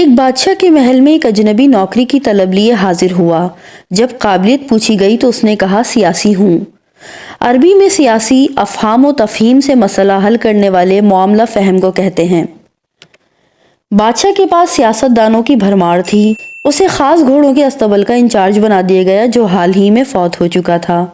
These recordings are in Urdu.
ایک بادشاہ کے محل میں ایک اجنبی نوکری کی طلب لیے حاضر ہوا۔ جب قابلیت پوچھی گئی تو اس نے کہا سیاسی ہوں۔ عربی میں سیاسی افہام و تفہیم سے مسئلہ حل کرنے والے معاملہ فہم کو کہتے ہیں۔ بادشاہ کے پاس سیاست دانوں کی بھرمار تھی۔ اسے خاص گھوڑوں کے استبل کا انچارج بنا دیا گیا جو حال ہی میں فوت ہو چکا تھا۔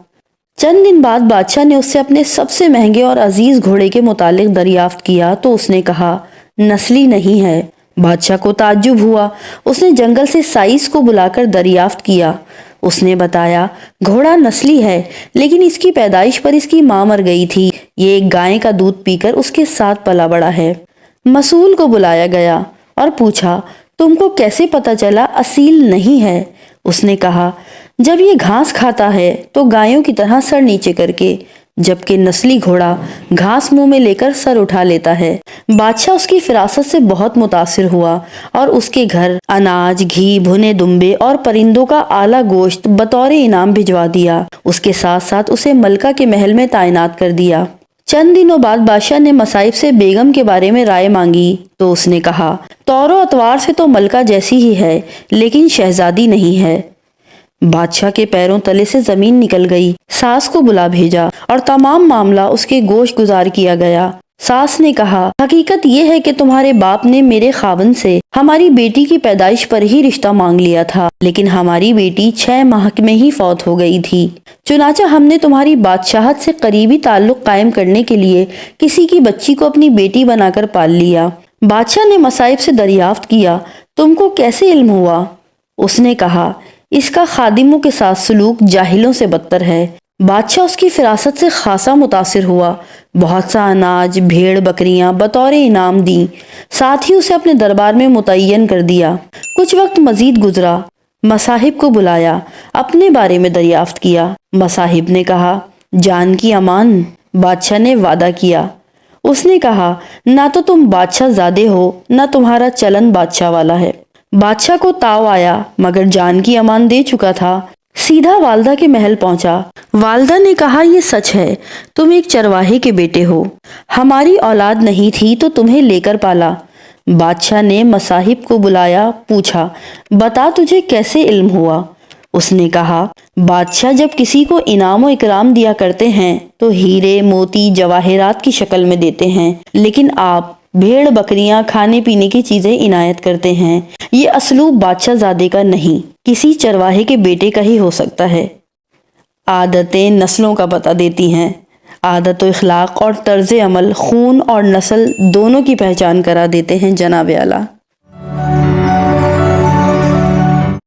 چند دن بعد بادشاہ نے اس سے اپنے سب سے مہنگے اور عزیز گھوڑے کے متعلق دریافت کیا تو اس نے کہا نسلی نہیں ہے۔ بادشاہ کو تعجب ہوا۔ اس نے جنگل سے سائس کو بلا کر دریافت کیا۔ اس نے بتایا گھوڑا نسلی ہے لیکن اس کی پیدائش پر اس کی ماں مر گئی تھی۔ یہ ایک گائے کا دودھ پی کر اس کے ساتھ پلا بڑا ہے۔ مسئول کو بلایا گیا اور پوچھا تم کو کیسے پتا چلا اصیل نہیں ہے؟ اس نے کہا جب یہ گھاس کھاتا ہے تو گایوں کی طرح سر نیچے کر کے، جبکہ نسلی گھوڑا گھاس منہ میں لے کر سر اٹھا لیتا ہے۔ بادشاہ اس کی فراست سے بہت متاثر ہوا اور اس کے گھر اناج، گھی، بھنے دمبے اور پرندوں کا اعلیٰ گوشت بطور انعام بھجوا دیا۔ اس کے ساتھ ساتھ اسے ملکہ کے محل میں تعینات کر دیا۔ چند دنوں بعد بادشاہ نے مصائب سے بیگم کے بارے میں رائے مانگی تو اس نے کہا طور و اطوار سے تو ملکہ جیسی ہی ہے لیکن شہزادی نہیں ہے۔ بادشاہ کے پیروں تلے سے زمین نکل گئی۔ ساس کو بلا بھیجا اور تمام معاملہ اس کے گوش گزار کیا گیا۔ ساس نے کہا حقیقت یہ ہے کہ تمہارے باپ نے میرے خاوند سے ہماری بیٹی کی پیدائش پر ہی رشتہ مانگ لیا تھا لیکن ہماری بیٹی 6 ماہ میں ہی فوت ہو گئی تھی۔ چنانچہ ہم نے تمہاری بادشاہت سے قریبی تعلق قائم کرنے کے لیے کسی کی بچی کو اپنی بیٹی بنا کر پال لیا۔ بادشاہ نے مصائب سے دریافت کیا تم کو کیسے علم ہوا؟ اس نے کہا اس کا خادموں کے ساتھ سلوک جاہلوں سے بدتر ہے۔ بادشاہ اس کی فراست سے خاصا متاثر ہوا۔ بہت سا اناج، بھیڑ بکریاں بطور انعام دیں، ساتھ ہی اسے اپنے دربار میں متعین کر دیا۔ کچھ وقت مزید گزرا۔ مصاحب کو بلایا، اپنے بارے میں دریافت کیا۔ مصاحب نے کہا جان کی امان۔ بادشاہ نے وعدہ کیا۔ اس نے کہا نہ تو تم بادشاہ زادے ہو نہ تمہارا چلن بادشاہ والا ہے۔ بادشاہ کو تاؤ آیا مگر جان کی امان دے چکا تھا۔ سیدھا والدہ کے محل پہنچا۔ والدہ نے کہا یہ سچ ہے، تم ایک چرواہے کے بیٹے ہو، ہماری اولاد نہیں تھی تو تمہیں لے کر پالا۔ بادشاہ نے مصاحب کو بلایا، پوچھا بتا تجھے کیسے علم ہوا؟ اس نے کہا بادشاہ جب کسی کو انعام و اکرام دیا کرتے ہیں تو ہیرے موتی جواہرات کی شکل میں دیتے ہیں، لیکن آپ بھیڑ بکریاں کھانے پینے کی چیزیں عنایت کرتے ہیں۔ یہ اسلوب بادشاہ زادے کا نہیں، کسی چرواہے کے بیٹے کا ہی ہو سکتا ہے۔ عادتیں نسلوں کا پتہ دیتی ہیں۔ عادت و اخلاق اور طرز عمل خون اور نسل دونوں کی پہچان کرا دیتے ہیں جناب اعلیٰ۔